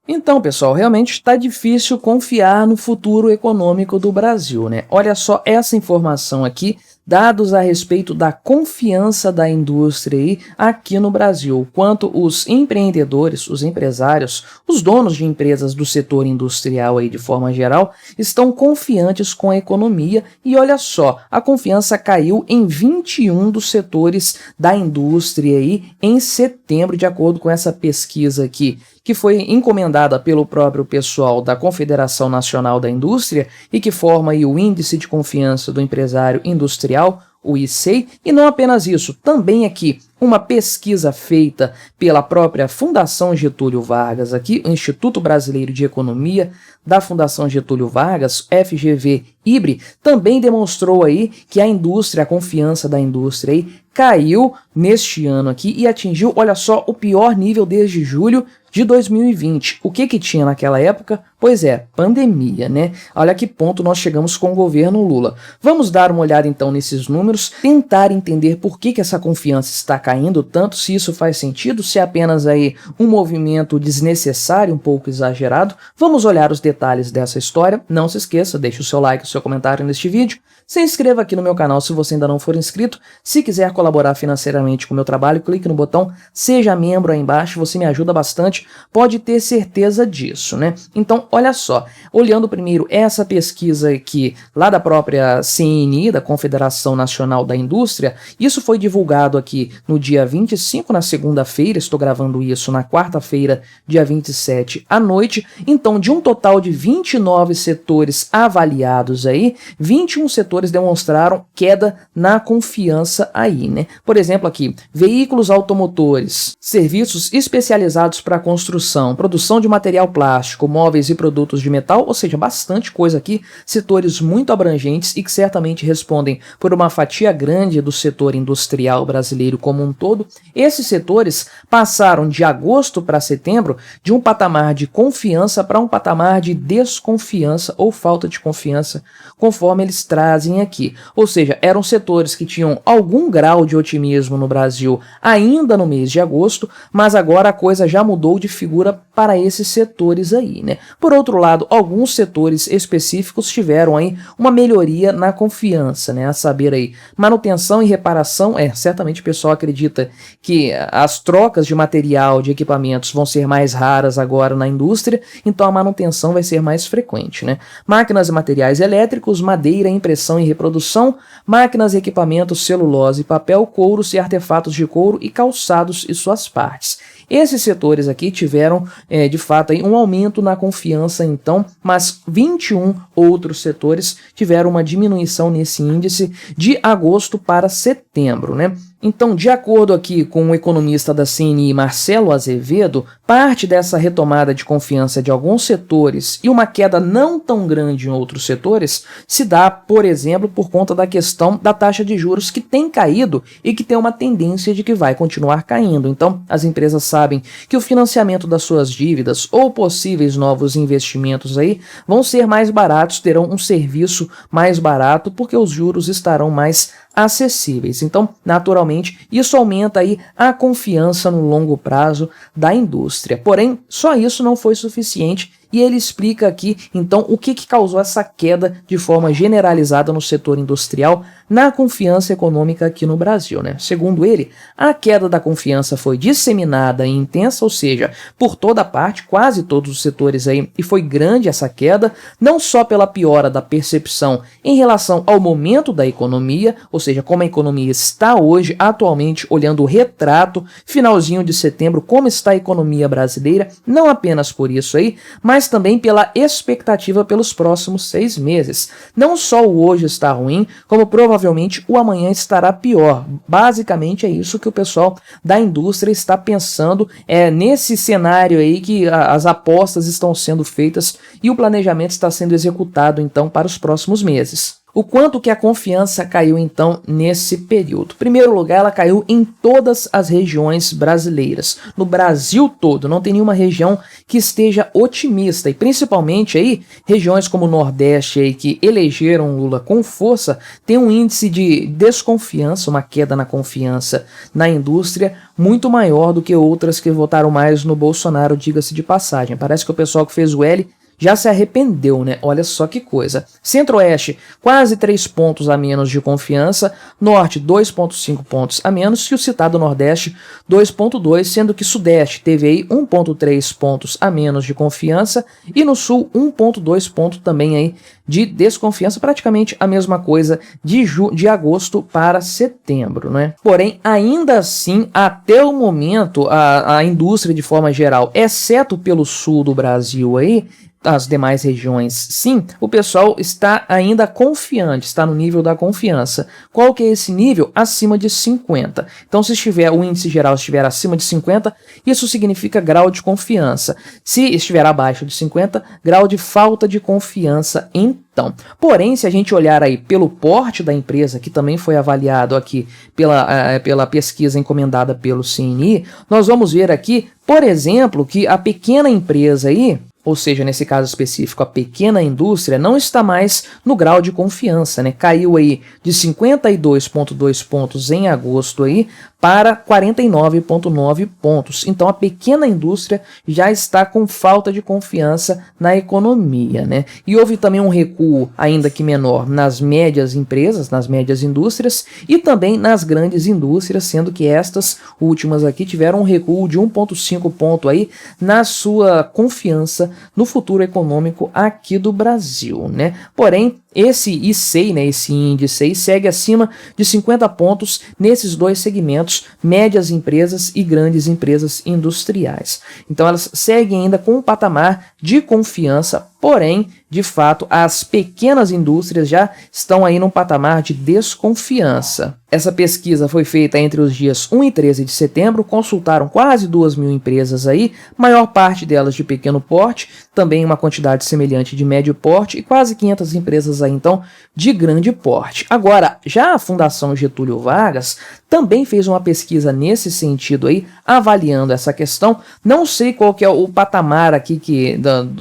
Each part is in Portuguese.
Então, pessoal, realmente está difícil confiar no futuro econômico do Brasil, né? Olha só essa informação aqui, dados a respeito da confiança da indústria aí aqui no Brasil, quanto os empreendedores, os empresários, os donos de empresas do setor industrial aí de forma geral, estão confiantes com a economia e olha só, a confiança caiu em 21 dos setores da indústria aí em setembro, de acordo com essa pesquisa aqui, que foi encomendada pelo próprio pessoal da Confederação Nacional da Indústria e que forma aí o Índice de Confiança do Empresário Industrial, o ICEI, e não apenas isso, também aqui uma pesquisa feita pela própria Fundação Getúlio Vargas, aqui, o Instituto Brasileiro de Economia da Fundação Getúlio Vargas, FGV-IBRE, também demonstrou aí que a indústria, a confiança da indústria aí caiu neste ano aqui e atingiu, olha só, o pior nível desde julho de 2020. O que tinha naquela época? Pois é, pandemia, né? Olha que ponto nós chegamos com o governo Lula. Vamos dar uma olhada então nesses números, tentar entender por que essa confiança está caindo tanto, se isso faz sentido, se é apenas aí um movimento desnecessário, um pouco exagerado. Vamos olhar os detalhes dessa história. Não se esqueça, deixe o seu like, o seu comentário neste vídeo. Se inscreva aqui no meu canal se você ainda não for inscrito. Se quiser colaborar financeiramente com o meu trabalho, clique no botão Seja Membro aí embaixo, você me ajuda bastante, pode ter certeza disso, né? Então, olha só, olhando primeiro essa pesquisa aqui, lá da própria CNI, da Confederação Nacional da Indústria, isso foi divulgado aqui no dia 25, na segunda-feira, estou gravando isso na quarta-feira, dia 27 à noite. Então, de um total de 29 setores avaliados aí, 21 setores demonstraram queda na confiança aí, né? Por exemplo aqui, veículos automotores, serviços especializados para construção, produção de material plástico, móveis e produtos de metal, ou seja, bastante coisa aqui, setores muito abrangentes e que certamente respondem por uma fatia grande do setor industrial brasileiro como um todo. Esses setores passaram de agosto para setembro de um patamar de confiança para um patamar de desconfiança ou falta de confiança, conforme eles trazem aqui. Ou seja, eram setores que tinham algum grau de otimismo no Brasil ainda no mês de agosto, mas agora a coisa já mudou de figura para esses setores aí, né? Por outro lado, alguns setores específicos tiveram aí uma melhoria na confiança, né? A saber aí, manutenção e reparação, certamente o pessoal acredita que as trocas de material, de equipamentos vão ser mais raras agora na indústria, então a manutenção vai ser mais frequente, né? Máquinas e materiais elétricos, madeira, impressão e reprodução, máquinas e equipamentos, celulose, papel, couros e artefatos de couro e calçados e suas partes. Esses setores aqui tiveram, de fato, aí, um aumento na confiança, então, mas 21 outros setores tiveram uma diminuição nesse índice de agosto para setembro, né? Então, de acordo aqui com o economista da CNI, Marcelo Azevedo, parte dessa retomada de confiança de alguns setores e uma queda não tão grande em outros setores se dá, por exemplo, por conta da questão da taxa de juros que tem caído e que tem uma tendência de que vai continuar caindo. Então, as empresas sabem que o financiamento das suas dívidas ou possíveis novos investimentos aí vão ser mais baratos, terão um serviço mais barato porque os juros estarão mais acessíveis. Então, naturalmente, isso aumenta aí a confiança no longo prazo da indústria. Porém, só isso não foi suficiente e ele explica aqui, então, o que causou essa queda de forma generalizada no setor industrial na confiança econômica aqui no Brasil, né? Segundo ele, a queda da confiança foi disseminada e intensa, ou seja, por toda parte, quase todos os setores aí, e foi grande essa queda, não só pela piora da percepção em relação ao momento da economia, ou seja, como a economia está hoje, atualmente, olhando o retrato, finalzinho de setembro, como está a economia brasileira, não apenas por isso aí, mas também pela expectativa pelos próximos 6 meses. Não só o hoje está ruim, como provavelmente o amanhã estará pior. Basicamente é isso que o pessoal da indústria está pensando, nesse cenário aí que as apostas estão sendo feitas e o planejamento está sendo executado então para os próximos meses. O quanto que a confiança caiu então nesse período? Em primeiro lugar, ela caiu em todas as regiões brasileiras, no Brasil todo, não tem nenhuma região que esteja otimista, e principalmente aí regiões como o Nordeste aí que elegeram Lula com força, tem um índice de desconfiança, uma queda na confiança na indústria muito maior do que outras que votaram mais no Bolsonaro, diga-se de passagem. Parece que o pessoal que fez o L já se arrependeu, né? Olha só que coisa. Centro-Oeste, quase 3 pontos a menos de confiança. Norte, 2,5 pontos a menos. E o citado Nordeste, 2,2, sendo que Sudeste teve aí 1,3 pontos a menos de confiança. E no Sul, 1,2 pontos também aí de desconfiança. Praticamente a mesma coisa de agosto para setembro, né? Porém, ainda assim, até o momento, a indústria de forma geral, exceto pelo Sul do Brasil aí, as demais regiões, sim, o pessoal está ainda confiante, está no nível da confiança. Qual que é esse nível? Acima de 50. Então, se o índice geral estiver acima de 50, isso significa grau de confiança. Se estiver abaixo de 50, grau de falta de confiança então. Porém, se a gente olhar aí pelo porte da empresa, que também foi avaliado aqui pela pesquisa encomendada pelo CNI, nós vamos ver aqui, por exemplo, que a pequena empresa aí, ou seja, nesse caso específico, a pequena indústria não está mais no grau de confiança, né? Caiu aí de 52,2 pontos em agosto aí para 49,9 pontos. Então a pequena indústria já está com falta de confiança na economia, né? E houve também um recuo, ainda que menor, nas médias empresas, nas médias indústrias e também nas grandes indústrias, sendo que estas últimas aqui tiveram um recuo de 1,5 ponto aí na sua confiança no futuro econômico aqui do Brasil, né? Porém, esse ICEI, né, esse índice aí, segue acima de 50 pontos nesses dois segmentos, médias empresas e grandes empresas industriais. Então elas seguem ainda com um patamar de confiança, porém, de fato, as pequenas indústrias já estão aí num patamar de desconfiança. Essa pesquisa foi feita entre os dias 1 e 13 de setembro, consultaram quase 2.000 empresas aí, maior parte delas de pequeno porte, também uma quantidade semelhante de médio porte e quase 500 empresas aí, então, de grande porte. Agora, já a Fundação Getúlio Vargas também fez uma pesquisa nesse sentido aí, avaliando essa questão. Não sei qual que é o patamar aqui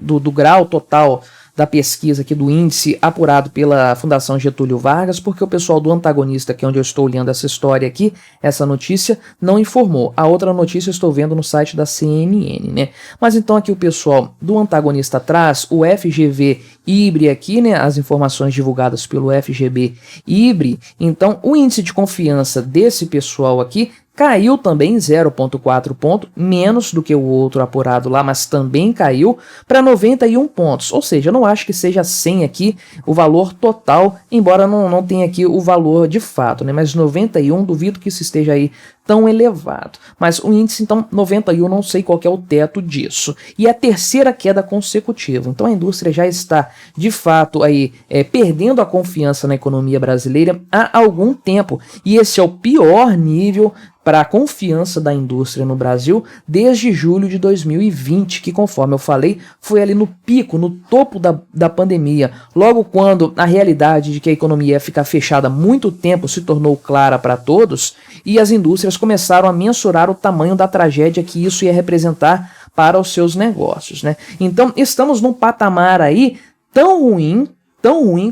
do grau total da pesquisa aqui do índice apurado pela Fundação Getúlio Vargas, porque o pessoal do Antagonista, que é onde eu estou lendo essa história aqui, essa notícia, não informou. A outra notícia eu estou vendo no site da CNN, né? Mas então aqui o pessoal do Antagonista traz o FGV IBRE aqui, né? As informações divulgadas pelo FGV IBRE. Então o índice de confiança desse pessoal aqui caiu também 0,4 ponto, menos do que o outro apurado lá, mas também caiu para 91 pontos. Ou seja, eu não acho que seja 100 aqui o valor total, embora não tenha aqui o valor de fato, né? Mas 91, duvido que isso esteja aí tão elevado. Mas o índice, então, 91, não sei qual que é o teto disso. E a terceira queda consecutiva. Então a indústria já está, de fato, aí perdendo a confiança na economia brasileira há algum tempo. E esse é o pior nível para a confiança da indústria no Brasil desde julho de 2020, que, conforme eu falei, foi ali no pico, no topo da pandemia, logo quando a realidade de que a economia ia ficar fechada há muito tempo se tornou clara para todos, e as indústrias começaram a mensurar o tamanho da tragédia que isso ia representar para os seus negócios, né? Então, estamos num patamar aí tão ruim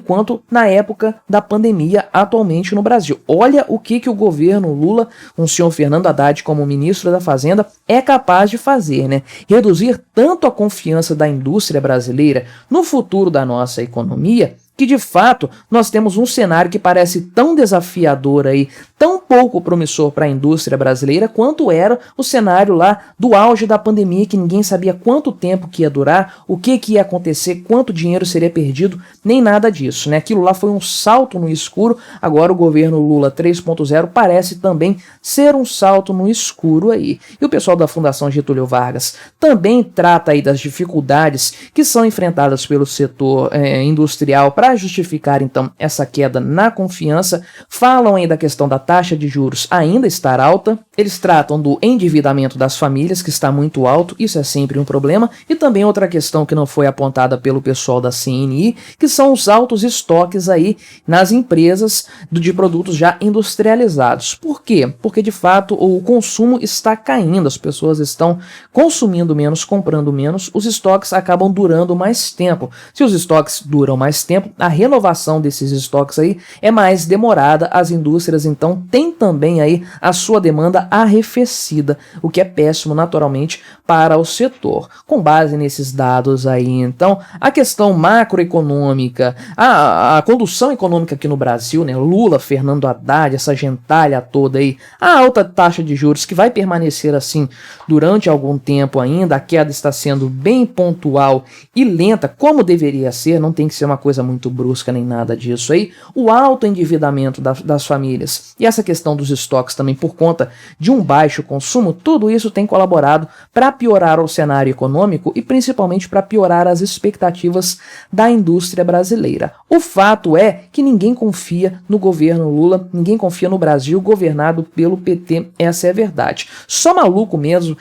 quanto na época da pandemia atualmente no Brasil. Olha o que o governo Lula, com o senhor Fernando Haddad como ministro da Fazenda, é capaz de fazer, né? Reduzir tanto a confiança da indústria brasileira no futuro da nossa economia, que de fato nós temos um cenário que parece tão desafiador aí, tão pouco promissor para a indústria brasileira, quanto era o cenário lá do auge da pandemia, que ninguém sabia quanto tempo que ia durar, o que ia acontecer, quanto dinheiro seria perdido, nem nada disso, né? Aquilo lá foi um salto no escuro. Agora o governo Lula 3.0 parece também ser um salto no escuro aí. E o pessoal da Fundação Getúlio Vargas também trata aí das dificuldades que são enfrentadas pelo setor industrial para justificar então essa queda na confiança. Falam aí da questão da taxa de juros ainda estar alta, Eles tratam do endividamento das famílias, que está muito alto, isso é sempre um problema, e também outra questão que não foi apontada pelo pessoal da CNI, que são os altos estoques aí nas empresas de produtos já industrializados. Por quê? Porque de fato o consumo está caindo, as pessoas estão consumindo menos, comprando menos, os estoques acabam durando mais tempo. Se os estoques duram mais tempo, a renovação desses estoques aí é mais demorada, as indústrias então têm também aí a sua demanda arrefecida, o que é péssimo naturalmente para o setor. Com base nesses dados aí, então, a questão macroeconômica, a condução econômica aqui no Brasil, né, Lula, Fernando Haddad, essa gentalha toda aí, a alta taxa de juros que vai permanecer assim durante algum tempo ainda, a queda está sendo bem pontual e lenta, como deveria ser, não tem que ser uma coisa muito brusca nem nada disso aí, o alto endividamento das famílias e essa questão dos estoques também por conta de um baixo consumo, tudo isso tem colaborado para piorar o cenário econômico e principalmente para piorar as expectativas da indústria brasileira. O fato é que ninguém confia no governo Lula, ninguém confia no Brasil governado pelo PT, essa é a verdade. Só maluco mesmo,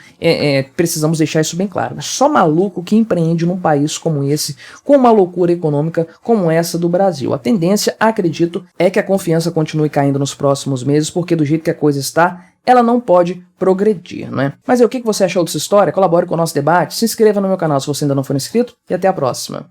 precisamos deixar isso bem claro, só maluco que empreende num país como esse, com uma loucura econômica como essa do Brasil. A tendência, acredito, é que a confiança continue caindo nos próximos meses, porque do jeito que a coisa está, ela não pode progredir, né? Mas aí, o que você achou dessa história? Colabore com o nosso debate, se inscreva no meu canal se você ainda não for inscrito e até a próxima.